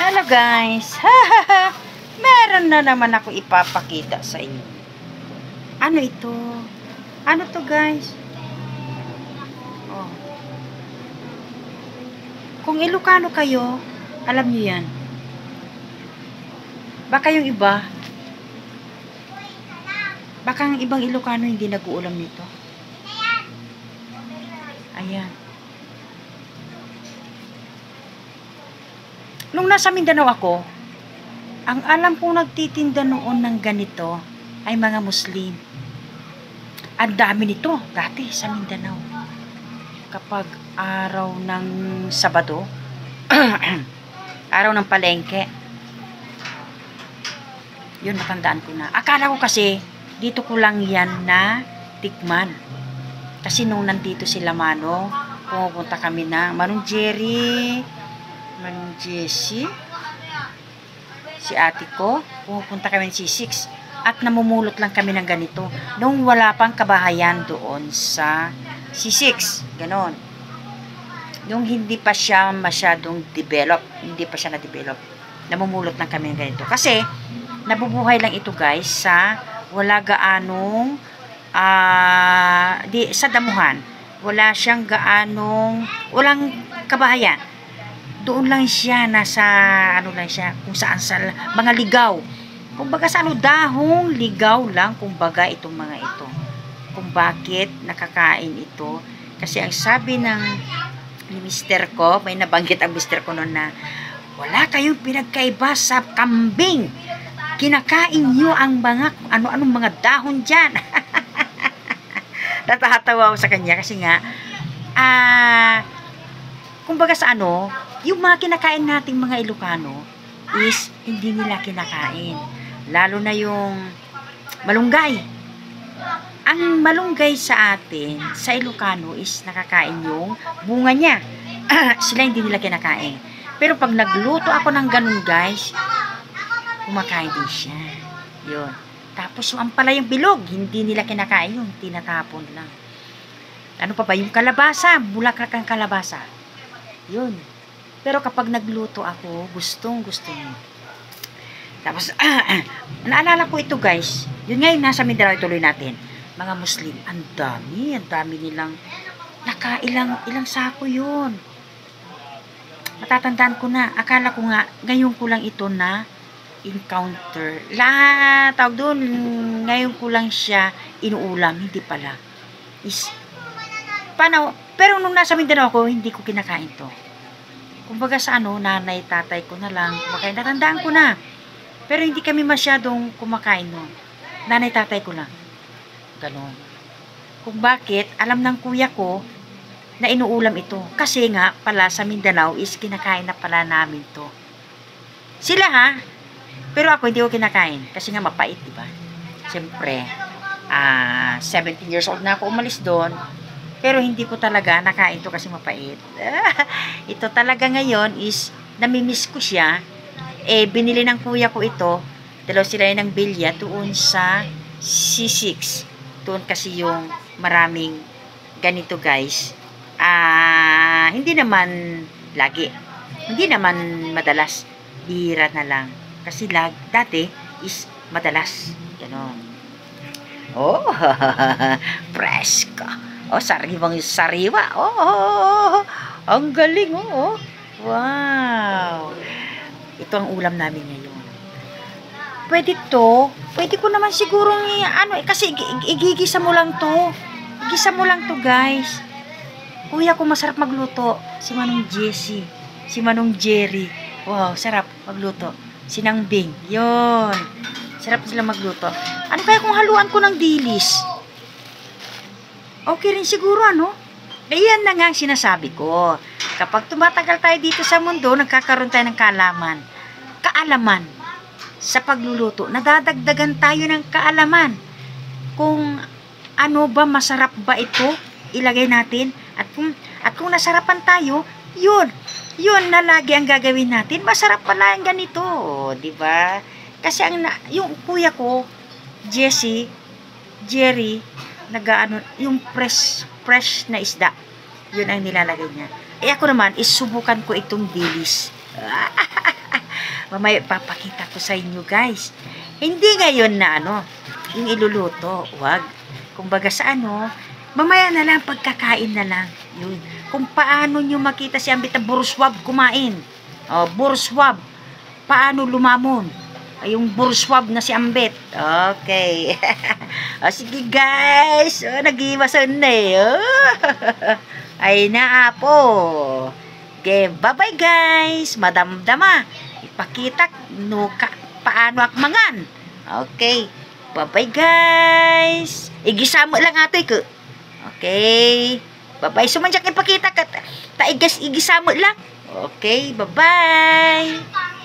Hello guys! Meron na naman ako ipapakita sa inyo. Ano ito? Ano to guys? Oh. Kung Ilocano kayo, alam niyo yan. Baka yung iba, baka ang ibang Ilocano hindi nag-uulam nito. Ayan. Nung nasa Mindanao ako, ang alam kong nagtitinda noon ng ganito ay mga Muslim. Ang dami nito dati sa Mindanao. Kapag araw ng Sabado, araw ng palengke, yun matandaan ko na. Akala ko kasi, dito ko lang yan na tikman. Kasi nung nandito sila Manong, pumupunta kami na Manong Jerry, Manong Jessie, si ate ko, pumupunta kami ng C6 at namumulot lang kami ng ganito nung wala pang kabahayan doon sa C6, ganon. Nung hindi pa siya masyadong develop, hindi pa siya na-develop, namumulot lang kami ng ganito. Kasi, nabubuhay lang ito guys sa wala gaanong, sa damuhan, wala siyang gaanong, walang kabahayan. Doon lang siya, nasa, ano lang siya, kung saan sa mga ligaw. Kumbaga sa ano, dahong ligaw lang, kumbaga itong mga ito. Kung bakit nakakain ito. Kasi ang sabi ni mister ko, may nabanggit ang mister ko noon na, wala kayong pinagkaiba sa kambing. Kinakain nyo ang mga, ano-anong mga dahon dyan. Natatawa ako sa kanya kasi nga, kumbaga sa ano, yung mga kinakain nating mga Ilocano is hindi nila kinakain. Lalo na yung malunggay. Ang malunggay sa atin, sa Ilocano is nakakain yung bunga niya. Sila hindi nila kinakain. Pero pag nagluto ako ng ganun guys, kumakain din siya. Yun. Tapos yung ampalayang bilog, hindi nila kinakain yung tinatapon lang. Ano pa ba? Yung kalabasa, bulaklak ng kalabasa. Yun. Pero kapag nagluto ako, gustong-gusto mo. Tapos, naalala ko ito guys. Yun ngayon, nasa Mindanao, ituloy natin. Mga Muslim, ang dami nilang, ilang sako yun. Matatandaan ko na, akala ko nga, ngayon ko lang ito na encounter. Tawag doon, ngayon ko lang siya inuulam, hindi pala. Pero nung nasa Mindanao ako, hindi ko kinakain to. Kumbaga sa ano, nanay, tatay ko na lang kumakain. Natandaan ko na. Pero hindi kami masyadong kumakain noon. Nanay, tatay ko lang. Ganon. Kung bakit, alam ng kuya ko na inuulam ito. Kasi nga, pala sa Mindanao is kinakain na pala namin to. Sila ha. Pero ako hindi ko kinakain. Kasi nga mapait, diba? Siyempre, 17 years old na ako umalis doon. Pero hindi ko talaga nakain to kasi mapait. Ito talaga ngayon is, namimiss ko siya. Binili ng kuya ko ito. Dalaw sila ng bilya doon sa C6. Doon kasi yung maraming ganito guys. Hindi naman lagi. Hindi naman madalas. Bihira na lang. Kasi dati is madalas. Ganon. Oh, presko. Oh, sariwang sariwa. Oh, ang galing, oh. Wow. Ito ang ulam namin ngayon. Pwede ko naman siguro kasi igigisa mo lang to. Igisa mo lang to, guys. Kuya ko masarap magluto. Si Manong Jessie, si Manong Jerry. Wow, sarap magluto. Si Nang Bing. Yun. Sarap sila magluto. Ano kaya kung haluan ko ng dilis? Okay rin siguro, ano? Iyan na nga ang sinasabi ko. Kapag tumatagal tayo dito sa mundo, nagkakaroon tayo ng kaalaman sa pagluluto. Nadadagdagan tayo ng kaalaman. Kung ano ba, masarap ba ito, ilagay natin. At kung nasarapan tayo, yun na lagi ang gagawin natin. Masarap pala yung ganito, diba? Kasi yung kuya ko, Jessie, Jerry, yung fresh na isda. Yun ang nilalagay niya. Ako naman, isubukan ko itong dilis. Mamaya papakita ko sa inyo guys. Hindi ngayon na yung iluluto. Wag. Kumbaga sa mamaya na lang, pagkakain na lang. Yun. Kung paano nyo makita si Ambet na burswab kumain. Burswab. Paano lumamon. Yung burswab na si Ambet. Okay. Sige guys. Nag-iwasan na Ay na po. Okay, bye-bye guys. Madamdama. Ipakita paano akmangan. Okay. Bye-bye guys. Igisamo lang atoy ko. Okay. Bye-bye. Sumanjak ipakita ka. Taigas igisamo lang. Okay. Bye-bye.